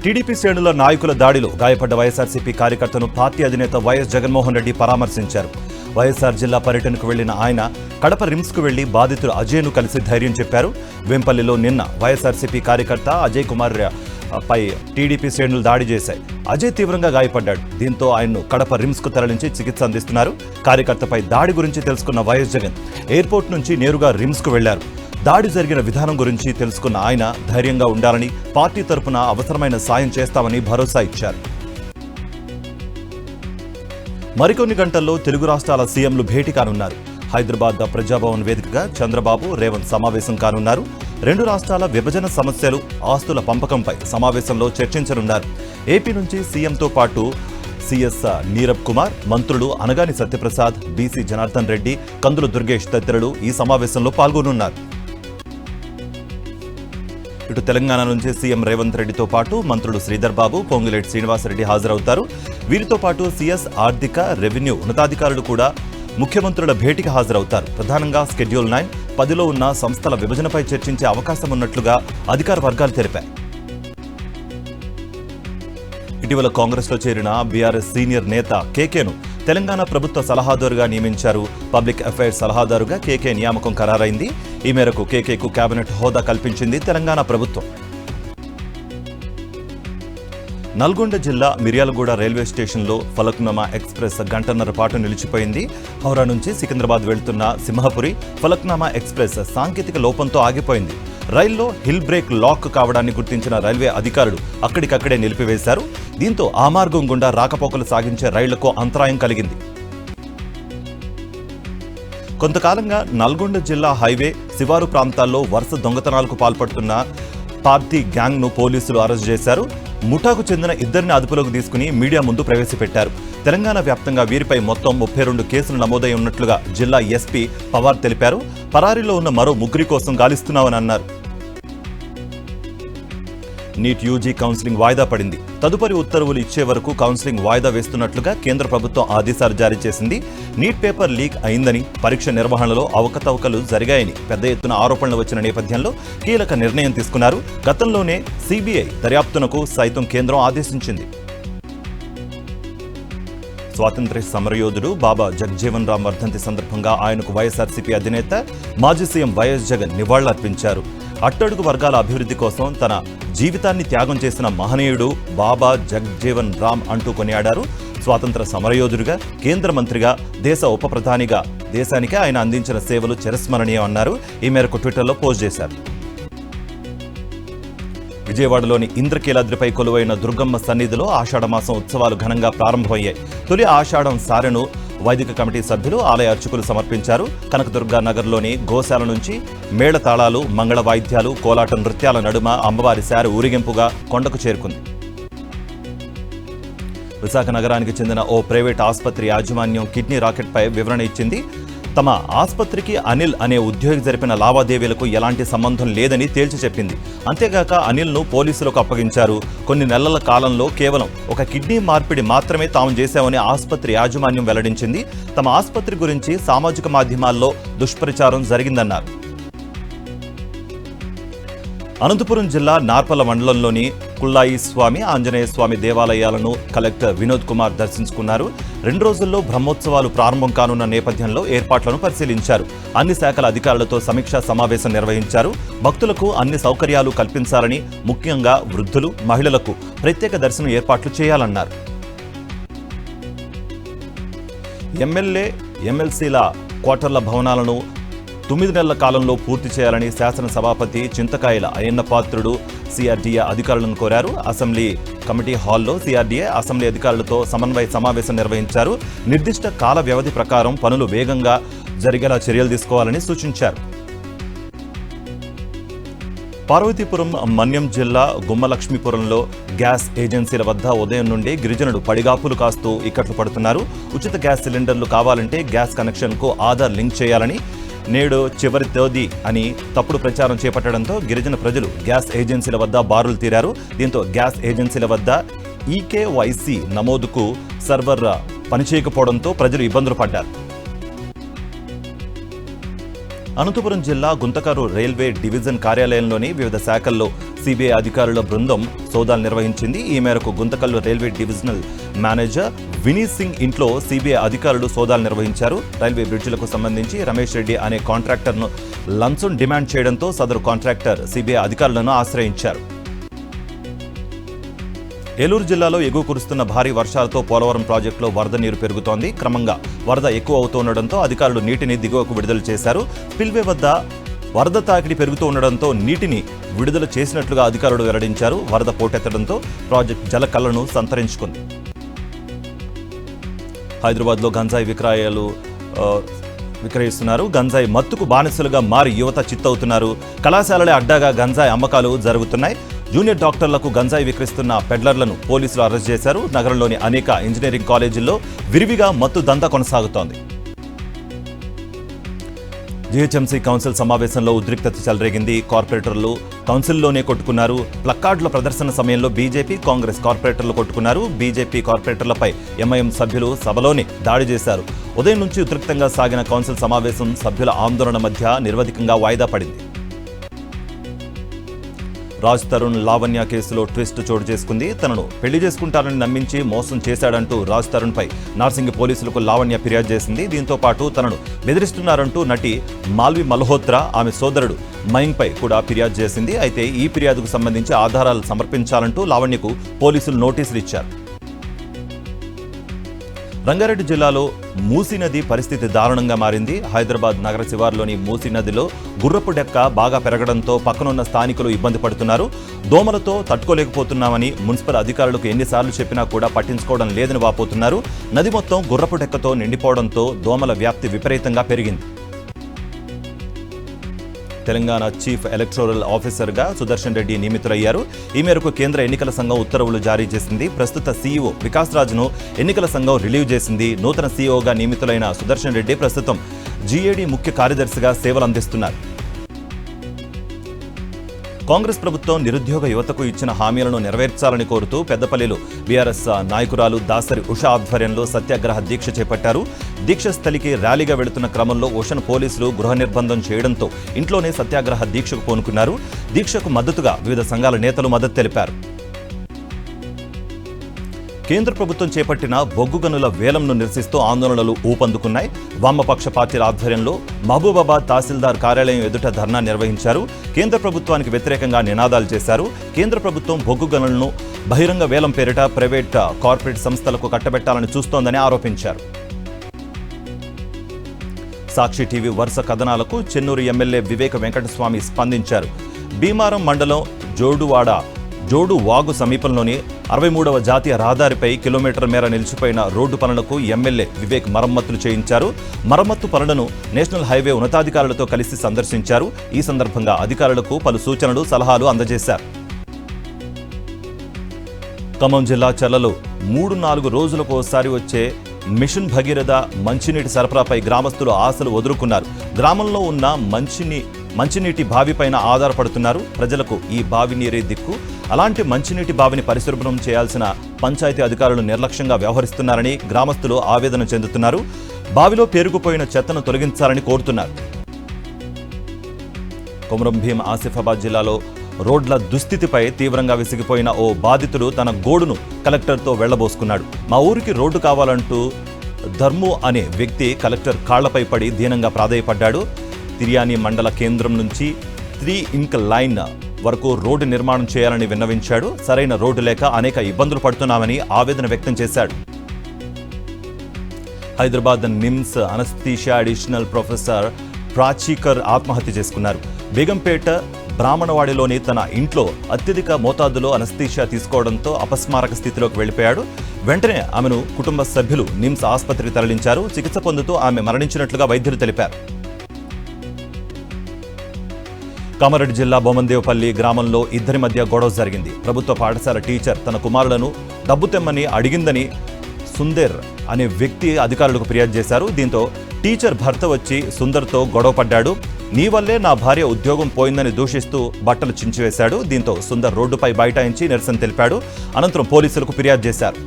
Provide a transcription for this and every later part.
TDP శ్రేణుల నాయకుల దాడిలో గాయపడ్డ వైఎస్ఆర్సీపీ కార్యకర్తను పార్టీ అధినేత వైఎస్ జగన్మోహన్ రెడ్డి పరామర్శించారు. వైఎస్ఆర్ జిల్లా పర్యటనకు వెళ్లిన ఆయన కడప రిమ్స్కు వెళ్లి బాధితులు అజయ్ను కలిసి ధైర్యం చెప్పారు. వేంపల్లిలో నిన్న వైఎస్ఆర్సీపీ కార్యకర్త అజయ్ కుమార్ పై టీడీపీ శ్రేణులు దాడి చేశాయి. అజయ్ తీవ్రంగా గాయపడ్డాడు. దీంతో ఆయన్ను కడప రిమ్స్కు తరలించి చికిత్స అందిస్తున్నారు. కార్యకర్తపై దాడి గురించి తెలుసుకున్న వైఎస్ జగన్ ఎయిర్పోర్ట్ నుంచి నేరుగా రిమ్స్కు వెళ్లారు. దాడి జరిగిన విధానం గురించి తెలుసుకున్న ఆయన ధైర్యంగా ఉండాలని, పార్టీ తరపున అవసరమైన సాయం చేస్తామని భరోసా ఇచ్చారు. మరికొన్ని గంటల్లో తెలుగు రాష్ట్రాల సీఎంలు భేటీ కానున్నారు. హైదరాబాద్ ప్రజాభవన్ వేదికగా చంద్రబాబు, రేవంత్ సమావేశం కానున్నారు. రెండు రాష్ట్రాల విభజన సమస్యలు, ఆస్తుల పంపకంపై సమావేశంలో చర్చించనున్నారు. ఏపీ నుంచి సీఎంతో పాటు సీఎస్ నీరబ్ కుమార్, మంత్రులు అనగాని సత్యప్రసాద్, బీసీ జనార్దన్ రెడ్డి, కందుల దుర్గేష్ తదితరులు ఈ సమావేశంలో పాల్గొనున్నారు. ఇటు తెలంగాణ నుంచి సీఎం రేవంత్ రెడ్డితో పాటు మంత్రులు శ్రీధర్ బాబు, పొంగులేటి శ్రీనివాసరెడ్డి హాజరవుతారు. వీరితో పాటు సీఎస్, ఆర్థిక, రెవెన్యూ ఉన్నతాధికారులు కూడా ముఖ్యమంత్రుల భేటీకి హాజరవుతారు. ప్రధానంగా షెడ్యూల్ 9, 10లో ఉన్న సంస్థల విభజనపై చర్చించే అవకాశం ఉన్నట్లుగా అధికార వర్గాలు తెలిపాయి. ఇటీవల కాంగ్రెస్లో చేరిన బీఆర్ఎస్ సీనియర్ నేత కేకేను తెలంగాణ ప్రభుత్వ సలహాదారుగా నియమించారు. పబ్లిక్ అఫైర్స్ సలహాదారుగా కేకే నియామకం ఖరారైంది. ఈ మేరకు కేకేకు కేబినెట్ హోదా కల్పించింది తెలంగాణ ప్రభుత్వం. నల్గొండ జిల్లా మిర్యాలగూడ రైల్వే స్టేషన్లో ఫలక్నుమా ఎక్స్ప్రెస్ గంటన్నర పాటు నిలిచిపోయింది. హౌరా నుంచి సికింద్రాబాద్ వెళ్తున్న సింహపురి ఫలక్నుమా ఎక్స్ప్రెస్ సాంకేతిక లోపంతో ఆగిపోయింది. రైల్లో హిల్ బ్రేక్ లాక్ కావడాన్ని గుర్తించిన రైల్వే అధికారులు అక్కడికక్కడే నిలిపివేశారు. దీంతో ఆ మార్గం గుండా రాకపోకలు సాగించే రైళ్లకు అంతరాయం కలిగింది. కొంతకాలంగా నల్గొండ జిల్లా హైవే శివారు ప్రాంతాల్లో వరుస దొంగతనాలకు పాల్పడుతున్న పార్టీ గ్యాంగ్ను పోలీసులు అరెస్ట్ చేశారు. ముఠాకు చెందిన ఇద్దరిని అదుపులోకి తీసుకుని మీడియా ముందు ప్రవేశపెట్టారు. తెలంగాణ వ్యాప్తంగా వీరిపై మొత్తం 32 కేసులు నమోదై ఉన్నట్లుగా జిల్లా ఎస్పీ పవార్ తెలిపారు. పరారీలో ఉన్న మరో ముగ్గురి కోసం గాలిస్తున్నామని అన్నారు. నీట్ యూజీ కౌన్సిలింగ్ వాయిదా పడింది. తదుపరి ఉత్తర్వులు ఇచ్చే వరకు కౌన్సిలింగ్ వాయిదా వేస్తున్నట్లుగా కేంద్ర ప్రభుత్వం ఆదేశాలు జారీ చేసింది. నీట్ పేపర్ లీక్ అయిందని, పరీక్ష నిర్వహణలో అవకతవకలు జరిగాయని పెద్ద ఎత్తున ఆరోపణలు వచ్చిన నేపథ్యంలో కీలక నిర్ణయం తీసుకున్నారు. గతంలోనే సిబిఐ దర్యాప్తునకు సైతం కేంద్రం ఆదేశించింది. స్వాతంత్ర్య సమరయోధుడు బాబా జగ్జీవన్ రామ్ వర్ధంతి సందర్భంగా ఆయనకు వైఎస్ఆర్సీపీ అధినేత, మాజీ సీఎం వైఎస్ జగన్ నివాళులర్పించారు. అట్టడుగు వర్గాల అభివృద్ధి కోసం తన జీవితాన్ని త్యాగం చేసిన మహనీయుడు బాబా జగ్జీవన్ రామ్ అంటూ కొనియాడారు. స్వాతంత్ర సమరయోధుడిగా, కేంద్ర మంత్రిగా, దేశ ఉప ప్రధానిగా దేశానికి ఆయన అందించిన సేవలు చిరస్మరణీయం అన్నారు. ఈ మేరకు ట్విట్టర్లో పోస్ట్ చేశారు. విజయవాడలోని ఇంద్రకీలాద్రిపై కొలువైన దుర్గమ్మ సన్నిధిలో ఆషాఢమాసం ఉత్సవాలు ఘనంగా ప్రారంభమయ్యాయి. తొలి ఆషాఢం సారెను వైదిక కమిటీ సభ్యులు, ఆలయ అర్చకులు సమర్పించారు. కనకదుర్గా నగర్లోని గోశాల నుంచి మేళతాళాలు, మంగళ వాయిద్యాలు, కోలాట నృత్యాల నడుమ అమ్మవారి శారీ ఊరేగింపుగా కొండకు చేరుకుంది. విశాఖ నగరానికి చెందిన ఓ ప్రైవేట్ ఆసుపత్రి యాజమాన్యం కిడ్నీ రాకెట్పై వివరణ ఇచ్చింది. తమ ఆసుపత్రికి అనిల్ అనే ఉద్యోగి జరిపిన లావాదేవీలకు ఎలాంటి సంబంధం లేదని తేల్చి చెప్పింది. అంతేగాక అనిల్ను పోలీసులకు అప్పగించారు. కొన్ని నెలల కాలంలో కేవలం ఒక కిడ్నీ మార్పిడి మాత్రమే తాము చేశామని ఆసుపత్రి యాజమాన్యం వెల్లడించింది. తమ ఆసుపత్రి గురించి సామాజిక మాధ్యమాల్లో దుష్ప్రచారం జరిగిందన్నారు. అనంతపురం జిల్లా నార్పల మండలంలోని కుల్లాయి స్వామి, ఆంజనేయ స్వామి దేవాలయాలను కలెక్టర్ వినోద్ కుమార్ దర్శించుకున్నారు. 2 రోజుల్లో బ్రహ్మోత్సవాలు ప్రారంభం కానున్న నేపథ్యంలో ఏర్పాట్లను పరిశీలించారు. అన్ని శాఖల అధికారులతో సమీక్షా సమావేశం నిర్వహించారు. భక్తులకు అన్ని సౌకర్యాలు కల్పించాలని, ముఖ్యంగా వృద్ధులు, మహిళలకు ప్రత్యేక దర్శనం ఏర్పాట్లు చేయాలన్నారు. ఎమ్మెల్యే, ఎమ్మెల్సీల క్వార్టర్ల భవనాలను 9 నెలల కాలంలో పూర్తి చేయాలని శాసనసభాపతి చింతకాయల అయ్యన్న పాత్రుడు సిఆర్డీఏ అధికారులను కోరారు. అసెంబ్లీ కమిటీ హాల్లో సిఆర్డీఏ, అసెంబ్లీ అధికారులతో సమన్వయ సమావేశం నిర్వహించారు. నిర్దిష్ట కాల వ్యవధి ప్రకారం పనులు వేగంగా జరిగేలా చర్యలు తీసుకోవాలని సూచించారు. పార్వతీపురం, మన్యం జిల్లా గుమ్మలక్ష్మీపురంలో గ్యాస్ ఏజెన్సీల వద్ద ఉదయం నుండి గిరిజనులు పడిగాపులు కాస్తూ ఇక్కట్లు పడుతున్నారు. ఉచిత గ్యాస్ సిలిండర్లు కావాలంటే గ్యాస్ కనెక్షన్కు ఆధార్ లింక్ చేయాలని, నేడు చివరి తేదీ అని తప్పుడు ప్రచారం చేపట్టడంతో గిరిజన ప్రజలు గ్యాస్ ఏజెన్సీల వద్ద బారులు తీరారు. దీంతో గ్యాస్ ఏజెన్సీల వద్ద ఈకేవైసీ నమోదుకు సర్వర్ పనిచేయకపోవడంతో ప్రజలు ఇబ్బందులు పడ్డారు. అనంతపురం జిల్లా గుంతకరు రైల్వే డివిజన్ కార్యాలయంలోని వివిధ శాఖల్లో సిబిఐ అధికారుల బృందం సోదాలు నిర్వహించింది. ఈ మేరకు Guntakal railway divisional manager Vineet Singh ఇంట్లో సిబిఐ అధికారులు సోదాలు నిర్వహించారు. రైల్వే బ్రిడ్జిలకు సంబంధించి రమేష్ రెడ్డి అనే కాంట్రాక్టర్ను లంచం డిమాండ్ చేయడంతో సదరు కాంట్రాక్టర్ సిబిఐ అధికారులను ఆశ్రయించారు. ఏలూరు జిల్లాలో ఎగువ కురుస్తున్న భారీ వర్షాలతో పోలవరం ప్రాజెక్టులో వరద నీరు పెరుగుతోంది. క్రమంగా వరద ఎక్కువ అవుతుండటంతో అధికారులు నీటిని దిగువకు విడుదల చేశారు. స్పిల్వే వద్ద వరద తాకిడి పెరుగుతూ ఉండడంతో నీటిని విడుదల చేసినట్లుగా అధికారులు వెల్లడించారు. వరద పోటెత్తడంతో ప్రాజెక్టు జలకళ్లను సంతరించుకుంది. హైదరాబాద్లో గంజాయి విక్రయిస్తున్నారు. గంజాయి మత్తుకు బానిసలుగా మారి యువత చిత్తవుతున్నారు. కళాశాలలే అడ్డాగా గంజాయి అమ్మకాలు జరుగుతున్నాయి. జూనియర్ డాక్టర్లకు గంజాయి విక్రయిస్తున్న పెడ్లర్లను పోలీసులు అరెస్ట్ చేశారు. నగరంలోని అనేక ఇంజనీరింగ్ కాలేజీల్లో విరివిగా మత్తు దందా కొనసాగుతోంది. జీహెచ్ఎంసీ కౌన్సిల్ సమావేశంలో ఉద్రిక్తత చెలరేగింది. కార్పొరేటర్లు కౌన్సిల్లోనే కొట్టుకున్నారు. ప్లకార్డుల ప్రదర్శన సమయంలో బీజేపీ, కాంగ్రెస్ కార్పొరేటర్లు కొట్టుకున్నారు. బీజేపీ కార్పొరేటర్లపై ఎంఐఎం సభ్యులు సభలోనే దాడి చేశారు. ఉదయం నుంచి ఉద్రిక్తంగా సాగిన కౌన్సిల్ సమావేశం సభ్యుల ఆందోళన మధ్య నిరవధికంగా వాయిదా పడింది. రాజ్ తరుణ్ లావణ్య కేసులో ట్విస్ట్ చోటు చేసుకుంది. తనను పెళ్లి చేసుకుంటానని నమ్మించి మోసం చేశాడంటూ రాజ్ తరుణ్పై నార్సింగి పోలీసులకు లావణ్య ఫిర్యాదు చేసింది. దీంతో పాటు తనను బెదిరిస్తున్నారంటూ నటి మాల్వి మల్హోత్రా, ఆమె సోదరుడు మయింగ్పై కూడా ఫిర్యాదు చేసింది. అయితే ఈ ఫిర్యాదుకు సంబంధించి ఆధారాలు సమర్పించాలంటూ లావణ్యకు పోలీసులు నోటీసులు ఇచ్చారు. రంగారెడ్డి జిల్లాలో మూసీ నది పరిస్థితి దారుణంగా మారింది. హైదరాబాద్ నగర శివారులోని మూసీ నదిలో గుర్రపు డెక్క బాగా పెరగడంతో పక్కనున్న స్థానికులు ఇబ్బంది పడుతున్నారు. దోమలతో తట్టుకోలేకపోతున్నామని మున్సిపల్ అధికారులకు ఎన్నిసార్లు చెప్పినా కూడా పట్టించుకోవడం లేదని వాపోతున్నారు. నది మొత్తం గుర్రపు డెక్కతో నిండిపోవడంతో దోమల వ్యాప్తి విపరీతంగా పెరిగింది. తెలంగాణ చీఫ్ ఎలక్టోరల్ ఆఫీసర్గా సుదర్శన్ రెడ్డి నియమితులయ్యారు. ఈ మేరకు కేంద్ర ఎన్నికల సంఘం ఉత్తర్వులు జారీ చేసింది. ప్రస్తుత సీఈఓ వికాస్ రాజ్ను ఎన్నికల సంఘం రిలీవ్ చేసింది. నూతన సీఈఓగా నియమితులైన సుదర్శన్ రెడ్డి ప్రస్తుతం జీఏడీ ముఖ్య కార్యదర్శిగా సేవలు అందిస్తున్నారు. కాంగ్రెస్ ప్రభుత్వం నిరుద్యోగ యువతకు ఇచ్చిన హామీలను నెరవేర్చాలని కోరుతూ పెద్దపల్లిలో బీఆర్ఎస్ నాయకురాలు దాసరి ఉష ఆధ్వర్యంలో సత్యాగ్రహ దీక్ష చేపట్టారు. దీక్ష స్థలికి ర్యాలీగా వెళుతున్న క్రమంలో ఉషను పోలీసులు గృహ నిర్బంధం చేయడంతో ఇంట్లోనే సత్యాగ్రహ దీక్షకు పూనుకున్నారు. దీక్షకు మద్దతుగా వివిధ సంఘాల నేతలు మద్దతు తెలిపారు. కేంద్ర ప్రభుత్వం చేపట్టిన బొగ్గు గనుల వేలంను నిరసిస్తూ ఆందోళనలు ఊపందుకున్నాయి. వామపక్ష పార్టీల ఆధ్వర్యంలో మహబూబాబాద్ తహసీల్దార్ కార్యాలయం ఎదుట ధర్నా నిర్వహించారు. కేంద్ర ప్రభుత్వానికి వ్యతిరేకంగా నినాదాలు చేశారు. కేంద్ర ప్రభుత్వం బొగ్గు గనులను బహిరంగ వేలం పేరిట ప్రైవేట్ కార్పొరేట్ సంస్థలకు కట్టబెట్టాలని చూస్తోందని ఆరోపించారు. సాక్షి టీవీ వరుస కథనాలకు చెన్నూరు ఎమ్మెల్యే వివేక వెంకటస్వామి స్పందించారు. భీమారం మండలం జోడు వాగు సమీపంలోని 63వ జాతీయ రహదారిపై కిలోమీటర్ మేర నిలిచిపోయిన రోడ్డు పనులకు ఎమ్మెల్యే వివేక్ మరమ్మతులు చేయించారు. మరమ్మత్తు పనులను నేషనల్ హైవే ఉన్నతాధికారులతో కలిసి సందర్శించారు. ఈ సందర్భంగా అధికారులకు పలు సూచనలు, సలహాలు అందజేశారు. ఖమ్మం జిల్లా చర్లలో 3-4 రోజులకోసారి వచ్చే మిషన్ భగీరథ మంచినీటి సరఫరాపై గ్రామస్తులు ఆశలు వదులుకున్నారు. గ్రామంలో ఉన్న మంచినీటి బావిపైన ఆధారపడుతున్నారు. ప్రజలకు ఈ బావి నీరే దిక్కు. అలాంటి మంచినీటి బావిని పరిశుభ్రం చేయాల్సిన పంచాయతీ అధికారులు నిర్లక్ష్యంగా వ్యవహరిస్తున్నారని గ్రామస్తులు ఆవేదన చెందుతున్నారు. బావిలో పేరుకుపోయిన చెత్తను తొలగించాలని కోరుతున్నారు. కొమరం భీం ఆసిఫాబాద్ జిల్లాలో రోడ్ల దుస్థితిపై తీవ్రంగా విసిగిపోయిన ఓ బాధితుడు తన గోడును కలెక్టర్తో వెళ్లబోసుకున్నాడు. మా ఊరికి రోడ్డు కావాలంటూ ధర్ము అనే వ్యక్తి కలెక్టర్ కాళ్లపై పడి దీనంగా ప్రాధేయపడ్డాడు. తిర్యాని మండల కేంద్రం నుంచి 3 ఇంక్ లైన్ వరకు రోడ్డు నిర్మాణం చేయాలని విన్నవించాడు. సరైన రోడ్డు లేక అనేక ఇబ్బందులు పడుతున్నామని ఆవేదన వ్యక్తం చేశాడు. Hyderabad NIMS anaesthesia additional professor Prachikar ఆత్మహత్య చేసుకున్నారు. బేగంపేట బ్రాహ్మణవాడిలోని తన ఇంట్లో అత్యధిక మోతాదులో అనస్థీషియా తీసుకోవడంతో అపస్మారక స్థితిలోకి వెళ్లిపోయాడు. వెంటనే ఆమెను కుటుంబ సభ్యులు నిమ్స్ ఆసుపత్రికి తరలించారు. చికిత్స పొందుతూ ఆమె మరణించినట్లుగా వైద్యులు తెలిపారు. కామారెడ్డి జిల్లా బొమ్మందేవపల్లి గ్రామంలో ఇద్దరి మధ్య గొడవ జరిగింది. ప్రభుత్వ పాఠశాల టీచర్ తన కుమారులను డబ్బు తెమ్మని అడిగిందని సుందర్ అనే వ్యక్తి అధికారులకు ఫిర్యాదు చేశారు. దీంతో టీచర్ భర్త వచ్చి సుందర్తో గొడవ పడ్డాడు. నీ వల్లే నా భార్య ఉద్యోగం పోయిందని దూషిస్తూ బట్టలు చించివేశాడు. దీంతో సుందర్ రోడ్డుపై బైఠాయించి నిరసన తెలిపాడు. అనంతరం పోలీసులకు ఫిర్యాదు చేశారు.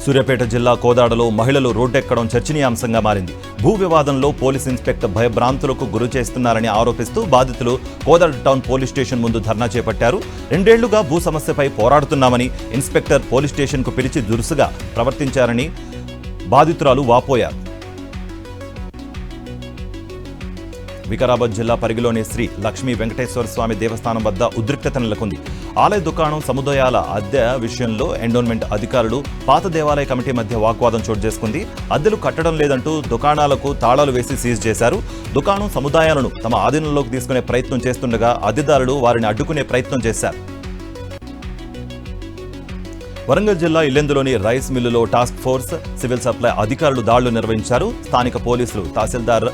సూర్యాపేట జిల్లా కోదాడలో మహిళలు రోడ్డెక్కడం చర్చనీయాంశంగా మారింది. భూ వివాదంలో పోలీస్ ఇన్స్పెక్టర్ భయభ్రాంతులకు గురి చేస్తున్నారని ఆరోపిస్తూ బాధితులు కోదాడ టౌన్ పోలీస్ స్టేషన్ ముందు ధర్నా చేపట్టారు. 2 ఏళ్లుగా భూ సమస్యపై పోరాడుతున్నామని ఇన్స్పెక్టర్ పోలీస్ స్టేషన్కు పిలిచి దురుసుగా ప్రవర్తించారని బాధితురాలు వాపోయారు. వికారాబాద్ జిల్లా పరిగిలోని శ్రీ లక్ష్మీ వెంకటేశ్వర స్వామి దేవస్థానం వద్ద ఉద్రిక్తత నెలకొంది. ఆలయ దుకాణం సముదాయాల అద్దె విషయంలో ఎండోన్మెంట్ అధికారులు పాత దేవాలయ కమిటీ మధ్య వాగ్వాదం చోటు చేసుకుంది. అద్దెలు కట్టడం లేదంటూ దుకాణాలకు తాళాలు వేసి సీజ్ చేశారు. దుకాణం సముదాయాలను తమ ఆధీనంలోకి తీసుకునే ప్రయత్నం చేస్తుండగా అద్దెదారులు వారిని అడ్డుకునే ప్రయత్నం చేశారు. వరంగల్ జిల్లా ఇల్లెందులోని రైస్ మిల్లులో టాస్క్ ఫోర్స్, సివిల్ సప్లై అధికారులు దాడులు నిర్వహించారు. స్థానిక పోలీసులు తహసీల్దార్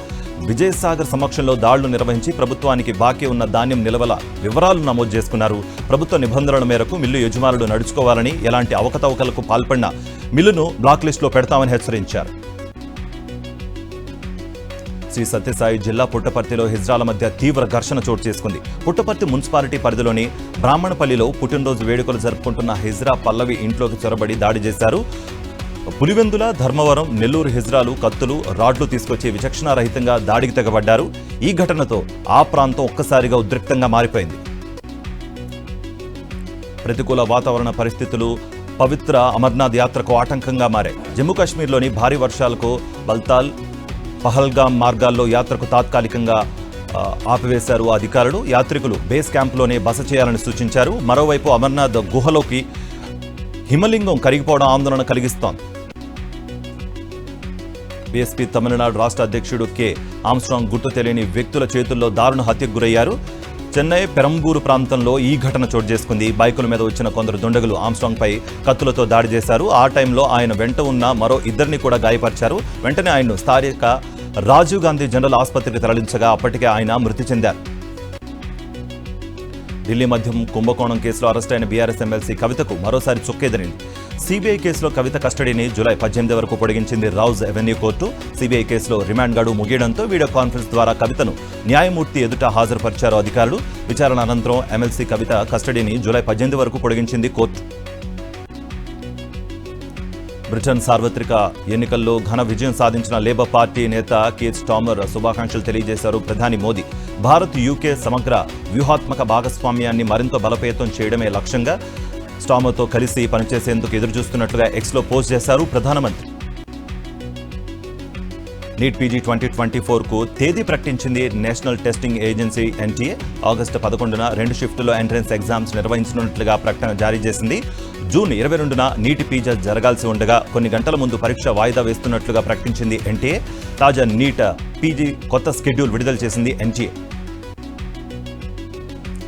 విజయసాగర్ సమక్షంలో దాడులు నిర్వహించి ప్రభుత్వానికి బాకీ ఉన్న ధాన్యం నిల్వల వివరాలు నమోదు చేసుకున్నారు. ప్రభుత్వ నిబంధనల మేరకు మిల్లు యజమానులు నడుచుకోవాలని, ఎలాంటి అవకతవకలకు పాల్పడిన మిల్లును బ్లాక్ లిస్టులో పెడతామని హెచ్చరించారు. శ్రీ సత్యసాయి జిల్లా పుట్టపర్తిలో హిజ్రాల మధ్య తీవ్ర ఘర్షణ చోటు చేసుకుంది. పుట్టపర్తి మున్సిపాలిటీ పరిధిలోని బ్రాహ్మణపల్లిలో పుట్టినరోజు వేడుకలు జరుపుకుంటున్న హిజ్రా పల్లవి ఇంట్లోకి చొరబడి దాడి చేశారు. పులివెందుల, ధర్మవరం, నెల్లూరు హిజ్రాలు కత్తులు, రాడ్లు తీసుకొచ్చి విచక్షణారహితంగా దాడికి తెగబడ్డారు. ఈ ఘటనతో ఆ ప్రాంతం ఒక్కసారిగా ఉద్రిక్తంగా మారిపోయింది. ప్రతికూల వాతావరణ పరిస్థితులు పవిత్ర అమర్నాథ్ యాత్రకు ఆటంకంగా మారాయి. జమ్మూ కాశ్మీర్లోని భారీ వర్షాలకు బల్తాల్, పహల్గామ్ మార్గాల్లో యాత్రకు తాత్కాలికంగా ఆపివేశారు అధికారులు. యాత్రికులు బేస్ క్యాంపులోనే బస చేయాలని సూచించారు. మరోవైపు అమర్నాథ్ గుహలోకి హిమలింగం కరిగిపోవడం ఆందోళన కలిగిస్తోంది. బీఎస్పీ తమిళనాడు రాష్ట్ర అధ్యక్షుడు కె ఆమ్స్ట్రాంగ్ గుర్తు తెలియని వ్యక్తుల చేతుల్లో దారుణ హత్యకు గురయ్యారు. చెన్నై పెరంబూరు ప్రాంతంలో ఈ ఘటన చోటు చేసుకుంది. బైకుల మీద వచ్చిన కొందరు దుండగులు ఆమ్స్ట్రాంగ్ పై కత్తులతో దాడి చేశారు. ఆ టైంలో ఆయన వెంట ఉన్న మరో 2 కూడా గాయపరిచారు. వెంటనే ఆయన్ను స్థానిక రాజీవ్ గాంధీ జనరల్ ఆసుపత్రికి తరలించగా అప్పటికే ఆయన మృతి చెందారు. ఢిల్లీ మద్యం కుంభకోణం కేసులో అరెస్ట్ అయిన బీఆర్ఎస్ ఎమ్మెల్సీ కవితకు మరోసారి చుక్కెదిరింది. సిబిఐ కేసులో కవిత కస్టడీని జూలై 18 వరకు పొడిగించింది రౌజ్ ఎవెన్యూ కోర్టు. సిబిఐ కేసులో రిమాండ్ గడువు ముగియడంతో వీడియో కాన్ఫరెన్స్ ద్వారా కవితను న్యాయమూర్తి ఎదుట హాజరుపరిచారు అధికారులు. విచారణ అనంతరం ఎమ్మెల్సీ కవిత కస్టడీని జూలై 18 వరకు పొడిగించింది కోర్టు. బ్రిటన్ సార్వత్రిక ఎన్నికల్లో ఘన విజయం సాధించిన లేబర్ పార్టీ నేత కీర్ స్టార్మర్ శుభాకాంక్షలు తెలియజేశారు ప్రధాని మోదీ. భారత్, యూకే సమగ్ర వ్యూహాత్మక భాగస్వామ్యాన్ని మరింత బలోపేతం చేయడమే లక్ష్యంగా స్టార్మర్తో కలిసి పనిచేసేందుకు ఎదురుచూస్తున్నట్లుగా ఎక్స్లో పోస్ట్ చేశారు ప్రధానమంత్రి. నీట్ పీజీ 2024కు తేదీ ప్రకటించింది national testing agency NTA. August 11న 2 షిఫ్టుల్లో ఎంట్రన్స్ ఎగ్జామ్స్ నిర్వహించనున్నట్లుగా ప్రకటన జారీ చేసింది. జూన్ 22న నీట్ పీజీ జరగాల్సి ఉండగా కొన్ని గంటల ముందు పరీక్ష వాయిదా వేస్తున్నట్లుగా ప్రకటించింది ఎన్టీఏ. తాజా నీట్ పీజీ కొత్త షెడ్యూల్ విడుదల చేసింది ఎన్టీఏ.